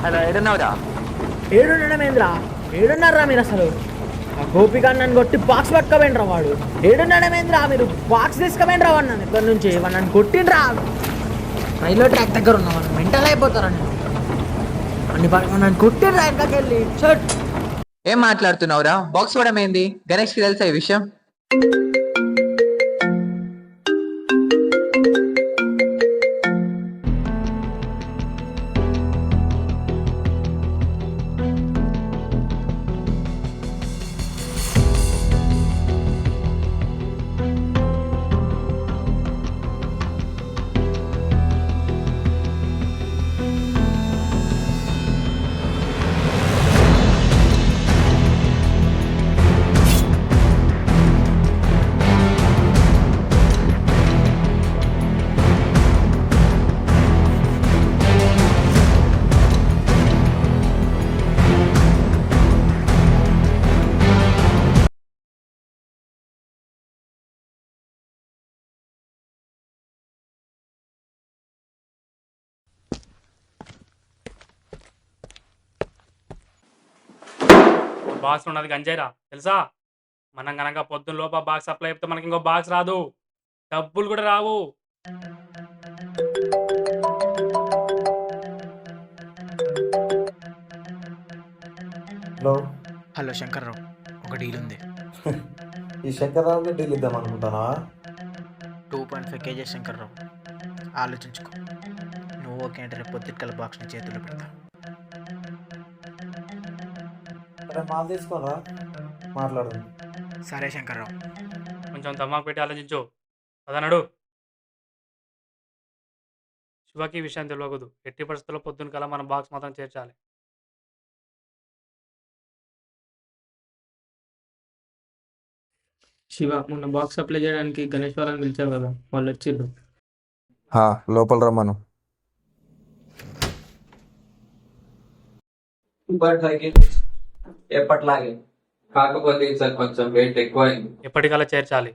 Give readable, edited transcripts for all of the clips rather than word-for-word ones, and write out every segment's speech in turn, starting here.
Hello ఏడున్నావురా? ఏడున్నాడమేంద్రా? ఏడున్నారా మీరు అసలు? ఆ గోపిక నన్ను కొట్టి బాక్స్ పట్టుకోవేంద్రా వాడు? ఏడున్నాడమేంద్రా? మీరు బాక్స్ తీసుకోవేంద్రా వాడు నన్ను ఇక్కడ నుంచి? వాడు నన్ను కొట్టిండ్రా. రైల్వే ట్రాక్ దగ్గర ఉన్నా మనం మెంటల్ అయిపోతారా నేను? నన్ను కొట్టిండ్రా ఇంట్లోకి వెళ్ళి. ఏం మాట్లాడుతున్నావురా? బాక్స్ కూడా ఏంది? గణేష్ కి తెలుసా ఈ విషయం? బాక్స్ ఉన్నది గంజాయిరా తెలుసా? మనం కనుక పొద్దున్న లోప బాక్స్ సప్లై చెప్తే మనకి ఇంకో బాక్స్ రాదు, డబ్బులు కూడా రావు. హలో హలో శంకర్రావు, ఒక డీల్ ఉంది. ఈ శంకర్రావుకి డీల్ ఇద్దాం అనుకుంటానా? 2.5 కేజీ శంకర్రావు, ఆలోచించుకో. నువ్వు ఓకే అంటే రేపు పొద్దుకల బాక్స్ని చేతుల్లో పెడతా. అరే మాల్ తీసుకోరా, మాట్లాడదాం. సరే శంకర్రావు. కొంచెం దమ్మాకు పెట్టి ఆలోచించు. అదనడు శివకి ఈ విషయం తెలియకూడదు. ఎట్టి పరిస్థితుల్లో పొద్దున్న కల్లా మనం బాక్స్ మాత్రం చేర్చాలి. శివ, మొన్న బాక్స్ అప్లై చేయడానికి గణేష్ వాళ్ళని పిలిచావు కదా, వాళ్ళు వచ్చిర్రు. లోపల రమ్మను. 2.5 ఎప్పట్లాగే, కాకపోతే ఈసారి కొంచెం వెయిట్ ఎక్కువ అయింది. ఎప్పటికల్లా చేర్చాలి.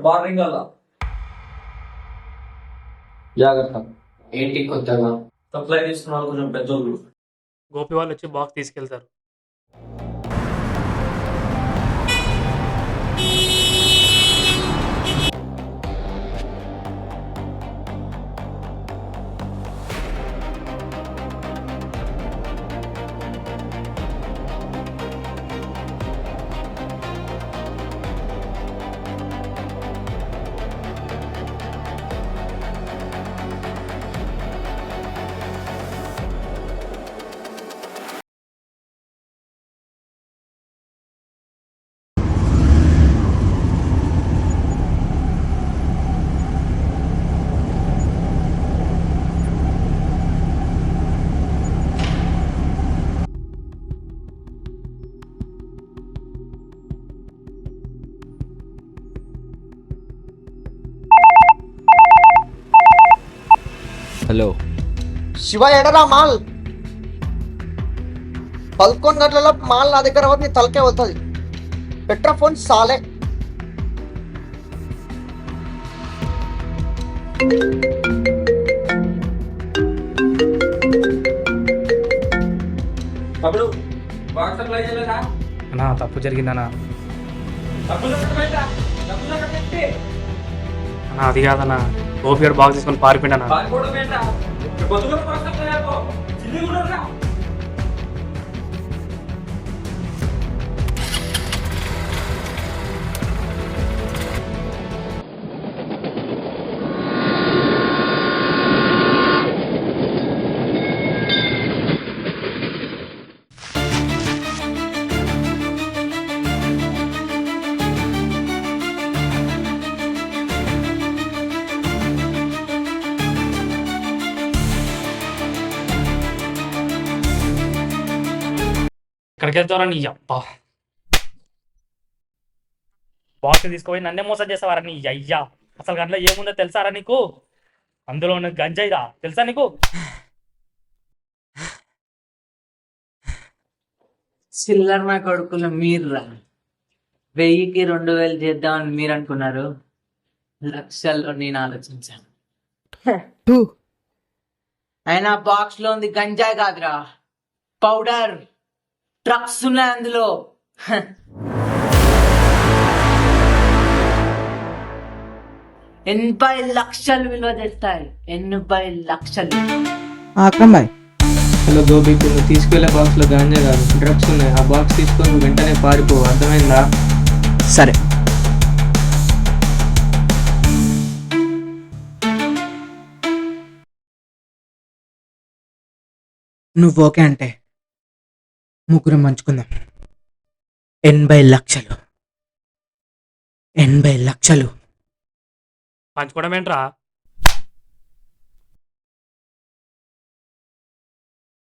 మార్నింగ్ అలా జాగ్రత్త. ఏంటి కొత్తగా సప్లై తీసుకున్నారు కొంచెం పెద్దోళ్ళు. గోపి వాళ్ళు వచ్చి బాక్స్ తీసుకెళ్తారు. Hello Shiva, ఎడరా mall? 11 గంటలలో మాల్ నా దగ్గర నీ తలకే వస్తుంది. పెట్రా ఫోన్ సాలే. అప్పుడు బాక్స్ సప్లై చేయలేదా? అన్నా తప్పు జరిగిందన్నా. అన్నా అది కాదన్నా, గోపి గారు బాక్స్ తీసుకొని పారిపోయిందన్నా. ఇక్కడికి వెళ్తారా నీ అబ్బా? బాక్స్ తీసుకుపోయి నన్నే మోసం చేస్తావారా నీ అయ్యా? అసలు గంటలో ఏముందో తెలుసారా నీకు? అందులో ఉన్న గంజాయిరా తెలుసా నీకు? చిల్లర నా కొడుకులు మీర్రా. 1000కి 2000 చేద్దామని మీరు అనుకున్నారు, లక్షల్లో నేను ఆలోచించాను. అయినా బాక్స్ లో ఉంది గంజాయి కాదురా, పౌడర్. డ్రగ్స్ ఉన్నాయి అందులో. హ. 80 లక్షలు విలువ తెస్తాయి. 80 లక్షలు. అక్రమ్ భాయ్, హలో గోపికు, నువ్వు తీసుకెళ్లే బాక్స్ లో గాంజా కాదు, డ్రగ్స్ ఉన్నాయి. ఆ బాక్స్ తీసుకొని నువ్వు వెంటనే పారిపో, అర్థమైందా? సరే. నువ్వు ఓకే అంటే ముగ్గురం పంచుకుందాం. 80 లక్షలు. 80 లక్షలు. పంచుకోవడం ఏంట్రా?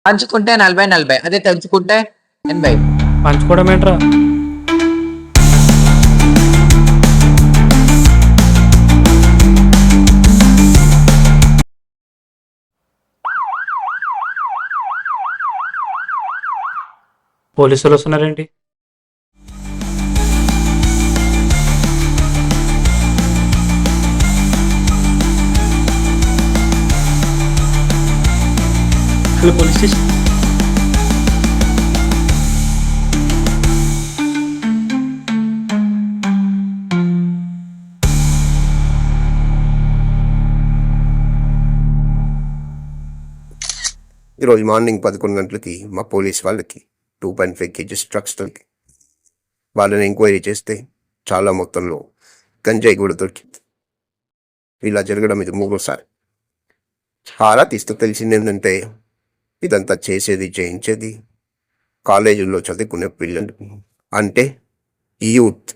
పంచుకుంటే 40-40, అదే తెంచుకుంటే 80. పంచుకోవడం ఏంట్రా? పోలీసులు వస్తున్నారేంటి? Hello police station. ఈరోజు మార్నింగ్ 11 గంటలకి మా పోలీస్ వాళ్ళకి 2.5 kgs డ్రగ్స్ దొరికి వాళ్ళని ఎంక్వైరీ చేస్తే చాలా మొత్తంలో గంజాయి కూడా దొరికింది. ఇలా జరగడం ఇది 3సారి. చాలా తీస్తే తెలిసింది ఏంటంటే ఇదంతా చేయించేది కాలేజీల్లో చదువుకునే పిల్లలు, అంటే యూత్.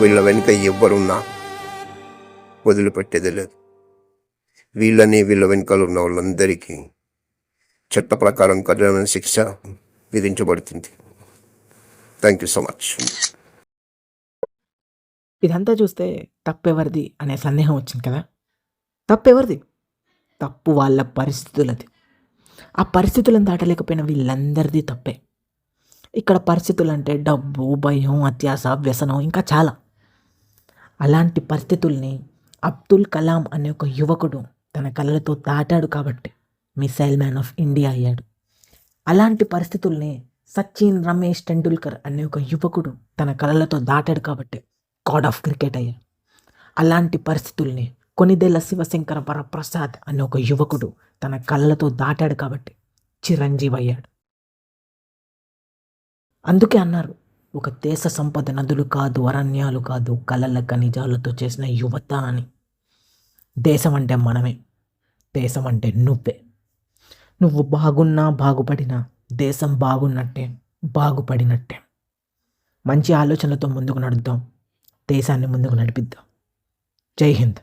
వీళ్ళ వెనుక ఎవ్వరున్నా వదిలిపెట్టేది లేదు. వీళ్ళ వెనుకలు ఉన్న వాళ్ళందరికీ చట్ట ప్రకారం కఠినమైన శిక్ష విధించబడుతుంది. Thank you so much. ఇదంతా చూస్తే తప్పెవరిది అనే సందేహం వచ్చింది కదా. తప్పెవరిది? తప్పు వాళ్ళ పరిస్థితులది. ఆ పరిస్థితులను దాటలేకపోయిన వీళ్ళందరిది తప్పే. ఇక్కడ పరిస్థితులు అంటే డబ్బు, భయం, అత్యాస, వ్యసనం, ఇంకా చాలా. అలాంటి పరిస్థితుల్ని అబ్దుల్ కలాం అనే ఒక యువకుడు తన కళ్ళతో దాటాడు కాబట్టి మిసైల్ మ్యాన్ ఆఫ్ ఇండియా అయ్యాడు. అలాంటి పరిస్థితుల్ని సచిన్, రమేష్ టెండూల్కర్ అనే ఒక యువకుడు తన కళ్ళతో దాటాడు కాబట్టి గాడ్ ఆఫ్ క్రికెట్ అయ్యాడు. అలాంటి పరిస్థితుల్ని కొనిదెల శివశంకర వరప్రసాద్ అనే ఒక యువకుడు తన కళ్ళతో దాటాడు కాబట్టి చిరంజీవి అయ్యాడు. అందుకే అన్నారు, ఒక దేశ సంపద నదులు కాదు, అరణ్యాలు కాదు, కలల ఖనిజాలతో చేసిన యువత అని. దేశం అంటే మనమే, దేశం అంటే నువ్వే. నువ్వు బాగున్నా బాగుపడినా దేశం బాగున్నట్టే, బాగుపడినట్టే. మంచి ఆలోచనలతో ముందుకు నడుద్దాం, దేశాన్ని ముందుకు నడిపిద్దాం. జై హింద్.